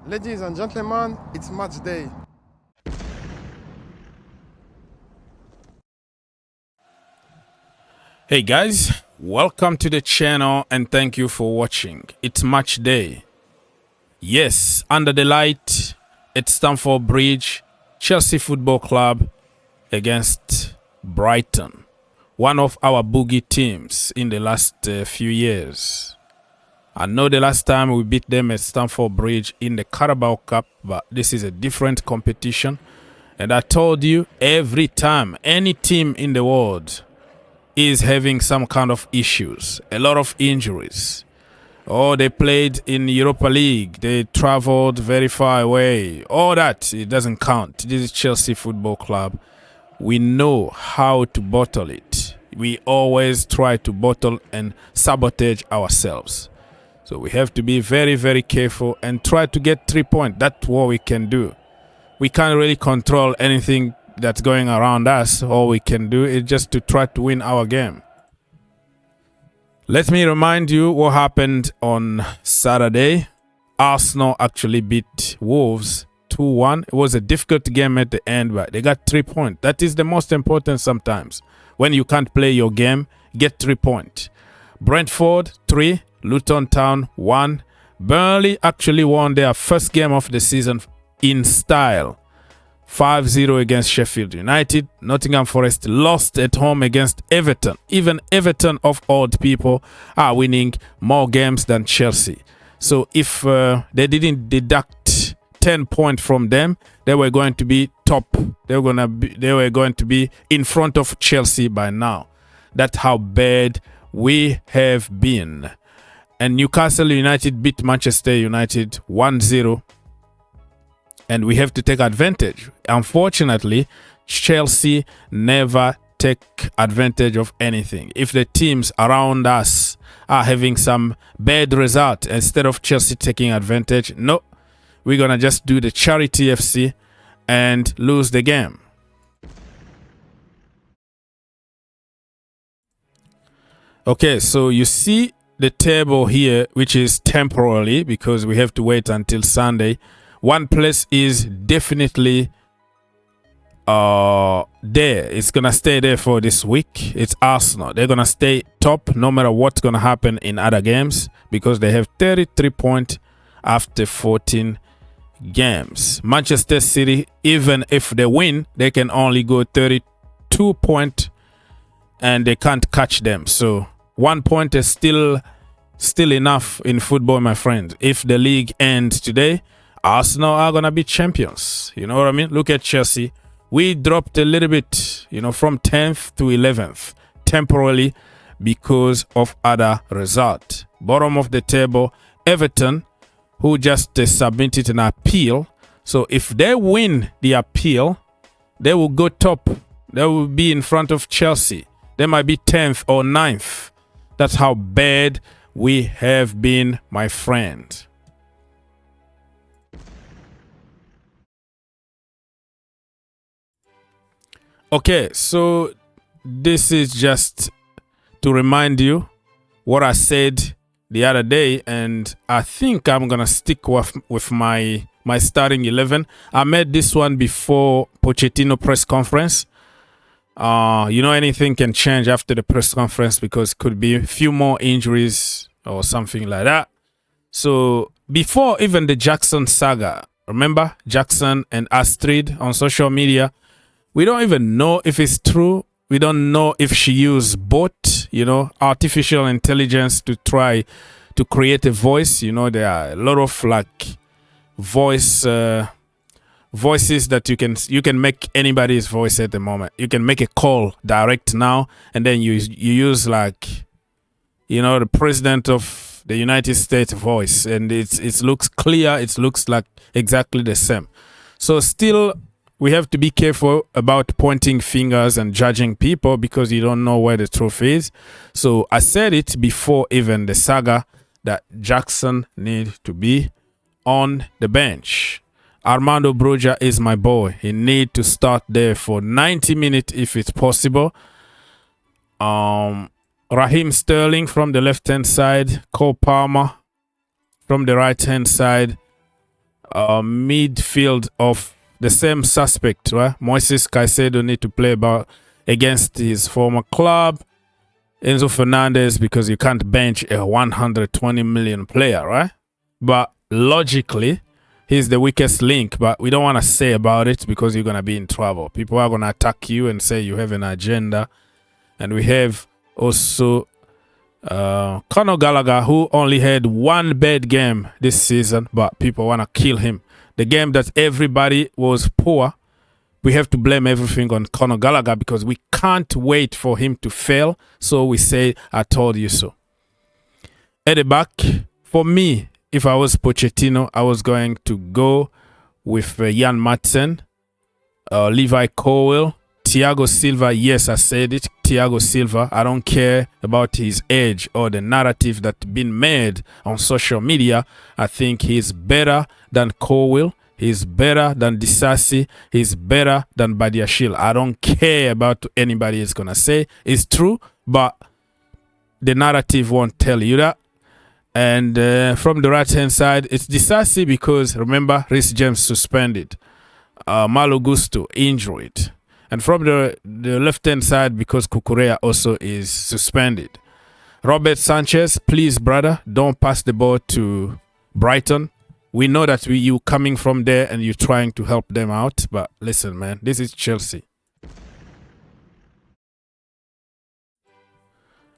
Ladies and gentlemen, it's match day. Hey guys, welcome to the channel and thank you for watching. It's match day. Yes, under the light at Stamford Bridge, Chelsea Football Club against Brighton, one of our boogie teams in the last few years. I know the last time we beat them at Stamford Bridge in the Carabao Cup, but this is a different competition. And I told you, every time any team in the world is having some kind of issues, a lot of injuries. Oh, they played in Europa League, they traveled very far away. All that, it doesn't count. This is Chelsea Football Club. We know how to bottle it. We always try to bottle and sabotage ourselves. So we have to be very, very careful and try to get 3 points. That's what we can do. We can't really control anything that's going around us. All we can do is just to try to win our game. Let me remind you what happened on Saturday. Arsenal actually beat Wolves 2-1. It was a difficult game at the end, but they got 3 points. That is the most important sometimes. When you can't play your game, get 3 points. Brentford 3, Luton Town 1. Burnley actually won their first game of the season in style. 5-0 against Sheffield United. Nottingham Forest lost at home against Everton. Even Everton, of odd people, are winning more games than Chelsea. So if they didn't deduct 10 points from them, they were going to be top. They were going to be in front of Chelsea by now. That's how bad we have been. And Newcastle United beat Manchester United 1-0. And we have to take advantage. Unfortunately, Chelsea never take advantage of anything. If the teams around us are having some bad result, instead of Chelsea taking advantage, no, we're going to just do the charity FC and lose the game. Okay, so you see the table here, which is temporarily because we have to wait until Sunday. One place is definitely there. It's going to stay there for this week. It's Arsenal. They're going to stay top no matter what's going to happen in other games because they have 33 points after 14 games. Manchester City, even if they win, they can only go 32 points and they can't catch them. So 1 point is still enough in football, my friends. If the league ends today, Arsenal are going to be champions. You know what I mean? Look at Chelsea. We dropped a little bit, from 10th to 11th temporarily because of other results. Bottom of the table, Everton, who just submitted an appeal. So if they win the appeal, they will go top. They will be in front of Chelsea. They might be 10th or 9th. That's how bad we have been, my friend. Okay, so this is just to remind you what I said the other day, and I think I'm gonna stick with my starting 11. I made this one before Pochettino press conference. Anything can change after the press conference because it could be a few more injuries or something like that. So before even the Jackson saga, remember Jackson and Astrid on social media? We don't even know if it's true. We don't know if she used bot, artificial intelligence to try to create a voice. There are a lot of voices that you can make anybody's voice at the moment. You can make a call direct now, and then you use the president of the United States voice, and it looks clear. It looks like exactly the same. So still, we have to be careful about pointing fingers and judging people because you don't know where the truth is. So I said it before even the saga that Jackson needs to be on the bench. Armando Broja is my boy. He need to start there for 90 minutes if it's possible. Raheem Sterling from the left-hand side. Cole Palmer from the right-hand side. midfield of the same suspect, right? Moises Caicedo need to play against his former club. Enzo Fernandez, because you can't bench a 120 million player, right? But logically, he's the weakest link, but we don't want to say about it because you're going to be in trouble. People are going to attack you and say you have an agenda. And we have also Conor Gallagher, who only had one bad game this season, but people want to kill him. The game that everybody was poor, we have to blame everything on Conor Gallagher because we can't wait for him to fail. So we say, I told you so. At the back, for me, if I was Pochettino, I was going to go with Jan Madsen, Levi Colwill, Thiago Silva. Yes, I said it. Thiago Silva. I don't care about his age or the narrative that's been made on social media. I think he's better than Colwill. He's better than Disasi. He's better than Badiashile. I don't care about what anybody is going to say. It's true, but the narrative won't tell you that. And from the right-hand side, it's Disasi because, remember, Reece James suspended. Malo Gusto injured. And from the left-hand side, because Cucurella also is suspended. Robert Sanchez, please, brother, don't pass the ball to Brighton. We know that you coming from there and you're trying to help them out. But listen, man, this is Chelsea.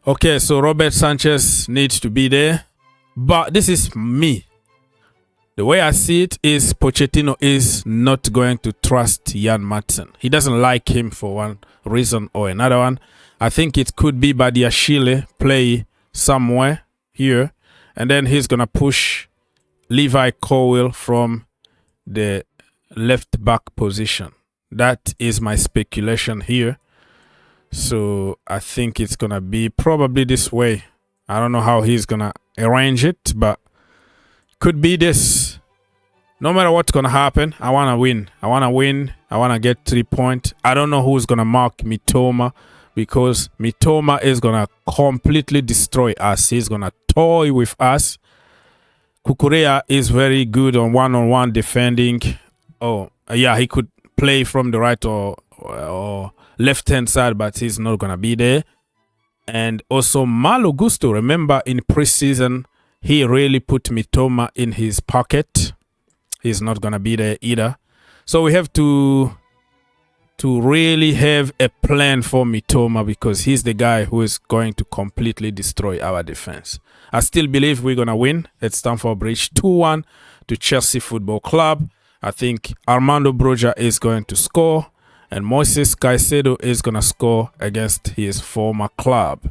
Okay, so Robert Sanchez needs to be there. But this is me. The way I see it is Pochettino is not going to trust Jan Madsen. He doesn't like him for one reason or another one. I think it could be Badiashile play somewhere here. And then he's going to push Levi Colwill from the left back position. That is my speculation here. So I think it's going to be probably this way. I don't know how he's going to arrange it, but could be this. No matter what's going to happen, I want to win. I want to win. I want to get 3 points. I don't know who's going to mark Mitoma because Mitoma is going to completely destroy us. He's going to toy with us. Cucurella is very good on one-on-one defending. Oh, yeah, he could play from the right or left-hand side, but he's not going to be there. And also Malo Gusto, remember in preseason, he really put Mitoma in his pocket. He's not going to be there either. So we have to really have a plan for Mitoma because he's the guy who is going to completely destroy our defense. I still believe we're going to win at Stamford Bridge 2-1 to Chelsea Football Club. I think Armando Broja is going to score and Moises Caicedo is going to score against his former club.